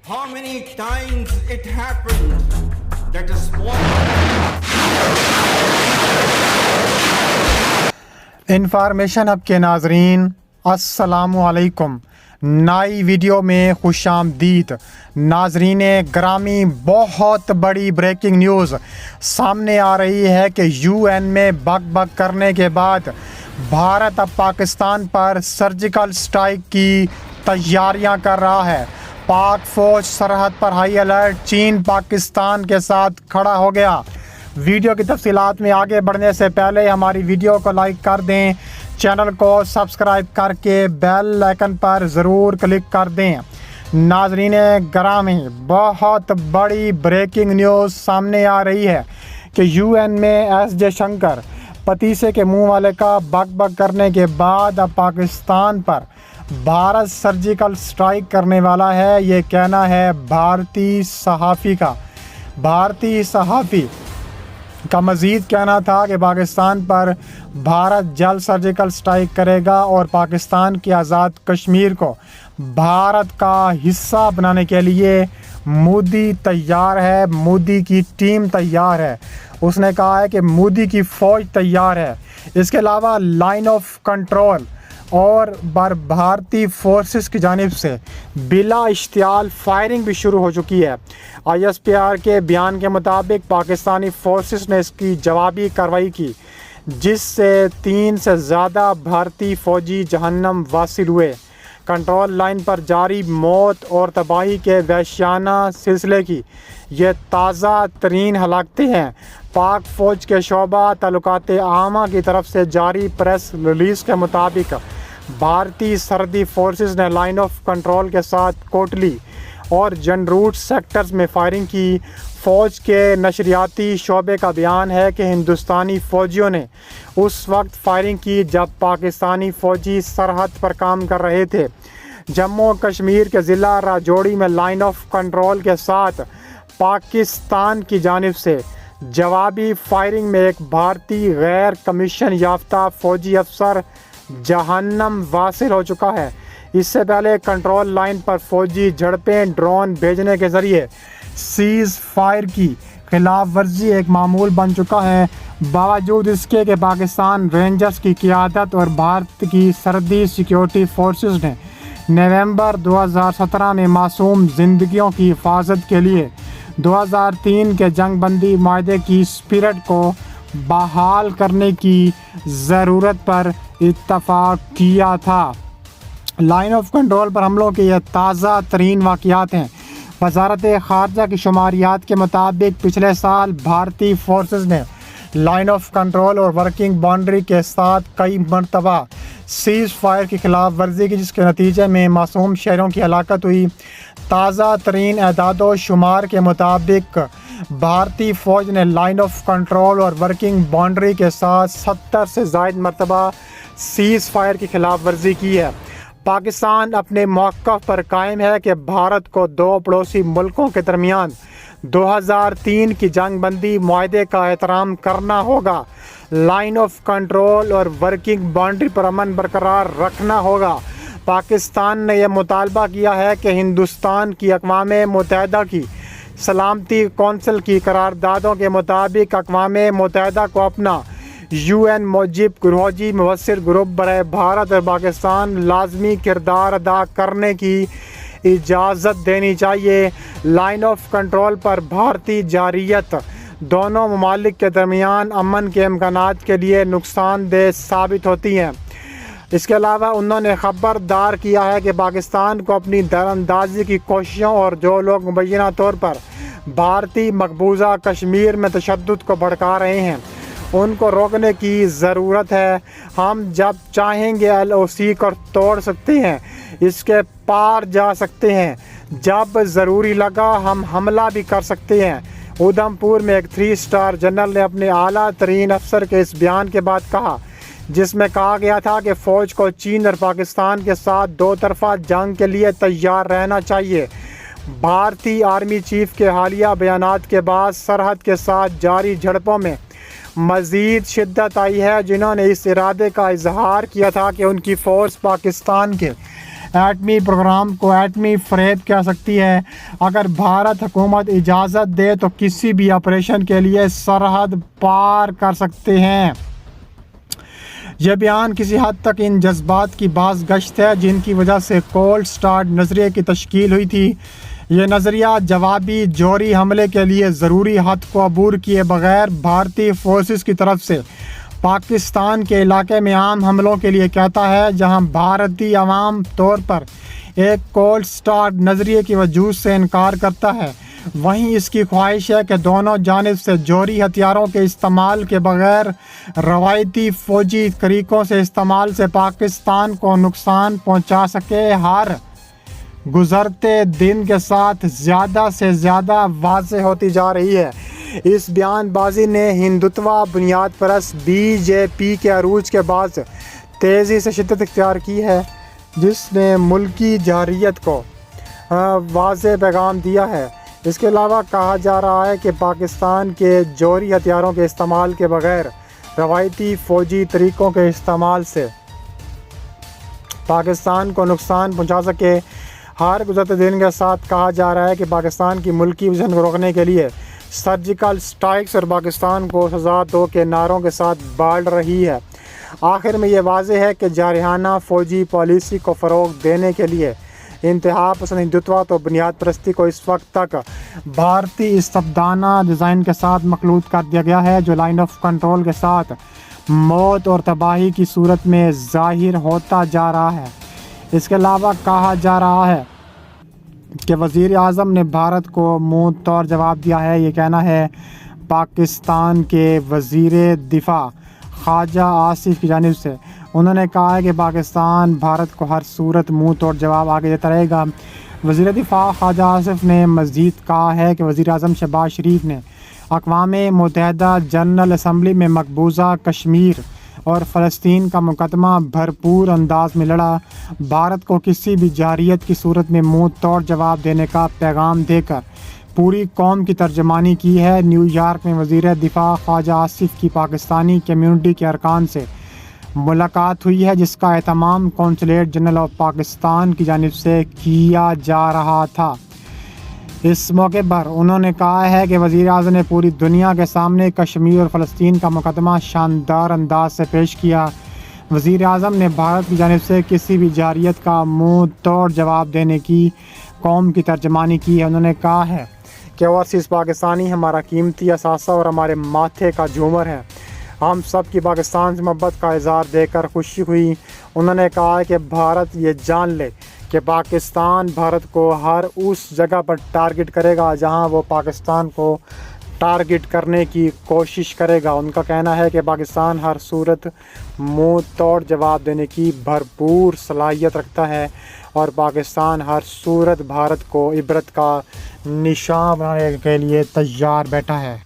How many times it happened that a small information hub کے ناظرین السلام علیکم، نئی ویڈیو میں خوش آمدید۔ ناظرین گرامی، بہت بڑی بریکنگ نیوز سامنے آ رہی ہے کہ یو این میں بک بک کرنے کے بعد بھارت اب پاکستان پر سرجیکل اسٹرائیک کی تیاریاں کر رہا ہے۔ پاک فوج سرحد پر ہائی الرٹ، چین پاکستان کے ساتھ کھڑا ہو گیا۔ ویڈیو کی تفصیلات میں آگے بڑھنے سے پہلے ہماری ویڈیو کو لائک کر دیں، چینل کو سبسکرائب کر کے بیل آئیکن پر ضرور کلک کر دیں۔ ناظرین گرامی، بہت بڑی بریکنگ نیوز سامنے آ رہی ہے کہ یو این میں ایس جے شنکر پتیسے کے منہ والے کا بک بک کرنے کے بعد اب پاکستان پر بھارت سرجیکل اسٹرائیک کرنے والا ہے۔ یہ کہنا ہے بھارتی صحافی کا۔ بھارتی صحافی کا مزید کہنا تھا کہ پاکستان پر بھارت جلد سرجیکل اسٹرائیک کرے گا اور پاکستان کی آزاد کشمیر کو بھارت کا حصہ بنانے کے لیے مودی تیار ہے، مودی کی ٹیم تیار ہے۔ اس نے کہا ہے کہ مودی کی فوج تیار ہے۔ اس کے علاوہ لائن آف کنٹرول اور بھارتی فورسز کی جانب سے بلا اشتعال فائرنگ بھی شروع ہو چکی ہے۔ آئی ایس پی آر کے بیان کے مطابق پاکستانی فورسز نے اس کی جوابی کارروائی کی، جس سے 3 سے زیادہ بھارتی فوجی جہنم واصل ہوئے۔ کنٹرول لائن پر جاری موت اور تباہی کے وحشیانہ سلسلے کی یہ تازہ ترین ہلاکتیں ہیں۔ پاک فوج کے شعبہ تعلقات عامہ کی طرف سے جاری پریس ریلیز کے مطابق بھارتی سرحدی فورسز نے لائن آف کنٹرول کے ساتھ کوٹلی اور جن روٹ سیکٹرز میں فائرنگ کی۔ فوج کے نشریاتی شعبے کا بیان ہے کہ ہندوستانی فوجیوں نے اس وقت فائرنگ کی جب پاکستانی فوجی سرحد پر کام کر رہے تھے۔ جموں کشمیر کے ضلع راجوری میں لائن آف کنٹرول کے ساتھ پاکستان کی جانب سے جوابی فائرنگ میں ایک بھارتی غیر کمیشن یافتہ فوجی افسر جہنم واصل ہو چکا ہے۔ اس سے پہلے کنٹرول لائن پر فوجی جھڑپیں ڈرون بھیجنے کے ذریعے سیز فائر کی خلاف ورزی ایک معمول بن چکا ہے، باوجود اس کے کہ پاکستان رینجرز کی قیادت اور بھارت کی سرحدی سیکیورٹی فورسز نے نومبر 2017 میں معصوم زندگیوں کی حفاظت کے لیے 2003 کے جنگ بندی معاہدے کی اسپرٹ کو بحال کرنے کی ضرورت پر اتفاق کیا تھا۔ لائن آف کنٹرول پر حملوں کے یہ تازہ ترین واقعات ہیں۔ وزارت خارجہ کی شماریات کے مطابق پچھلے سال بھارتی فورسز نے لائن آف کنٹرول اور ورکنگ باؤنڈری کے ساتھ کئی مرتبہ سیز فائر کی خلاف ورزی کی، جس کے نتیجے میں معصوم شہریوں کی ہلاکت ہوئی۔ تازہ ترین اعداد و شمار کے مطابق بھارتی فوج نے لائن آف کنٹرول اور ورکنگ باؤنڈری کے ساتھ 70 سے زائد مرتبہ سیز فائر کی خلاف ورزی کی ہے۔ پاکستان اپنے موقف پر قائم ہے کہ بھارت کو 2 پڑوسی ملکوں کے درمیان 2003 کی جنگ بندی معاہدے کا احترام کرنا ہوگا، لائن آف کنٹرول اور ورکنگ باؤنڈری پر امن برقرار رکھنا ہوگا۔ پاکستان نے یہ مطالبہ کیا ہے کہ ہندوستان کی اقوام متحدہ کی سلامتی کونسل کی قراردادوں کے مطابق اقوام متحدہ کو اپنا یو این موجب گروہی مؤثر گروپ برائے بھارت اور پاکستان لازمی کردار ادا کرنے کی اجازت دینی چاہیے۔ لائن آف کنٹرول پر بھارتی جارحیت دونوں ممالک کے درمیان امن کے امکانات کے لیے نقصان دہ ثابت ہوتی ہیں۔ اس کے علاوہ انہوں نے خبردار کیا ہے کہ پاکستان کو اپنی دراندازی کی کوششوں اور جو لوگ مبینہ طور پر بھارتی مقبوضہ کشمیر میں تشدد کو بھڑکا رہے ہیں، ان کو روکنے کی ضرورت ہے۔ ہم جب چاہیں گے ایل او سی کو توڑ سکتے ہیں، اس کے پار جا سکتے ہیں، جب ضروری لگا ہم حملہ بھی کر سکتے ہیں۔ اودھم پور میں ایک 3 اسٹار جنرل نے اپنے اعلیٰ ترین افسر کے اس بیان کے بعد کہا، جس میں کہا گیا تھا کہ فوج کو چین اور پاکستان کے ساتھ 2 طرفہ جنگ کے لیے تیار رہنا چاہیے۔ بھارتی آرمی چیف کے حالیہ بیانات کے بعد سرحد کے ساتھ جاری جھڑپوں میں مزید شدت آئی ہے، جنہوں نے اس ارادے کا اظہار کیا تھا کہ ان کی فورس پاکستان کے ایٹمی پروگرام کو ایٹمی فریب کہہ سکتی ہے۔ اگر بھارت حکومت اجازت دے تو کسی بھی آپریشن کے لیے سرحد پار کر سکتے ہیں۔ یہ بیان کسی حد تک ان جذبات کی باز گشت ہے جن کی وجہ سے کولڈ سٹارٹ نظریے کی تشکیل ہوئی تھی۔ یہ نظریہ جوابی جوہری حملے کے لیے ضروری حد کو عبور کیے بغیر بھارتی فورسز کی طرف سے پاکستان کے علاقے میں عام حملوں کے لیے کہتا ہے۔ جہاں بھارتی عوام طور پر ایک کولڈ سٹارٹ نظریے کی وجود سے انکار کرتا ہے، وہیں اس کی خواہش ہے کہ دونوں جانب سے جوہری ہتھیاروں کے استعمال کے بغیر روایتی فوجی طریقوں سے استعمال سے پاکستان کو نقصان پہنچا سکے۔ ہر گزرتے دن کے ساتھ زیادہ سے زیادہ واضح ہوتی جا رہی ہے۔ اس بیان بازی نے ہندوتوا بنیاد پرست بی جے پی کے عروج کے بعد تیزی سے شدت اختیار کی ہے، جس نے ملکی جارحیت کو واضح پیغام دیا ہے۔ اس کے علاوہ کہا جا رہا ہے کہ پاکستان کے جوہری ہتھیاروں کے استعمال کے بغیر روایتی فوجی طریقوں کے استعمال سے پاکستان کو نقصان پہنچا سکے۔ ہر گزرتے دن کے ساتھ کہا جا رہا ہے کہ پاکستان کی ملکی وژن کو روکنے کے لیے سرجیکل اسٹرائکس اور پاکستان کو سزا دو کے نعروں کے ساتھ بڑھ رہی ہے۔ آخر میں یہ واضح ہے کہ جارحانہ فوجی پالیسی کو فروغ دینے کے لیے انتہا پسند ہندوتوا تو بنیاد پرستی کو اس وقت تک بھارتی استبدادانہ ڈیزائن کے ساتھ مخلوط کر دیا گیا ہے، جو لائن آف کنٹرول کے ساتھ موت اور تباہی کی صورت میں ظاہر ہوتا جا رہا ہے۔ اس کے علاوہ کہا جا رہا ہے کہ وزیر اعظم نے بھارت کو منہ توڑ جواب دیا ہے۔ یہ کہنا ہے پاکستان کے وزیر دفاع خواجہ آصف کی جانب سے۔ انہوں نے کہا ہے کہ پاکستان بھارت کو ہر صورت منہ توڑ جواب آگے دیتا رہے گا۔ وزیر دفاع خواجہ آصف نے مزید کہا ہے کہ وزیر اعظم شہباز شریف نے اقوام متحدہ جنرل اسمبلی میں مقبوضہ کشمیر اور فلسطین کا مقدمہ بھرپور انداز میں لڑا، بھارت کو کسی بھی جارحیت کی صورت میں منہ توڑ جواب دینے کا پیغام دے کر پوری قوم کی ترجمانی کی ہے۔ نیو یارک میں وزیر دفاع خواجہ آصف کی پاکستانی کمیونٹی کے ارکان سے ملاقات ہوئی ہے، جس کا اہتمام قونصلیٹ جنرل آف پاکستان کی جانب سے کیا جا رہا تھا۔ اس موقع پر انہوں نے کہا ہے کہ وزیر اعظم نے پوری دنیا کے سامنے کشمیر اور فلسطین کا مقدمہ شاندار انداز سے پیش کیا۔ وزیر اعظم نے بھارت کی جانب سے کسی بھی جارحیت کا منہ توڑ جواب دینے کی قوم کی ترجمانی کی ہے۔ انہوں نے کہا ہے کہ اوورسیز پاکستانی ہمارا قیمتی اثاثہ اور ہمارے ماتھے کا جھومر ہے۔ ہم سب کی پاکستان سے محبت کا اظہار دیکھ کر خوشی ہوئی۔ انہوں نے کہا کہ بھارت یہ جان لے کہ پاکستان بھارت کو ہر اس جگہ پر ٹارگٹ کرے گا جہاں وہ پاکستان کو ٹارگٹ کرنے کی کوشش کرے گا۔ ان کا کہنا ہے کہ پاکستان ہر صورت منہ توڑ جواب دینے کی بھرپور صلاحیت رکھتا ہے اور پاکستان ہر صورت بھارت کو عبرت کا نشان بنانے کے لیے تیار بیٹھا ہے۔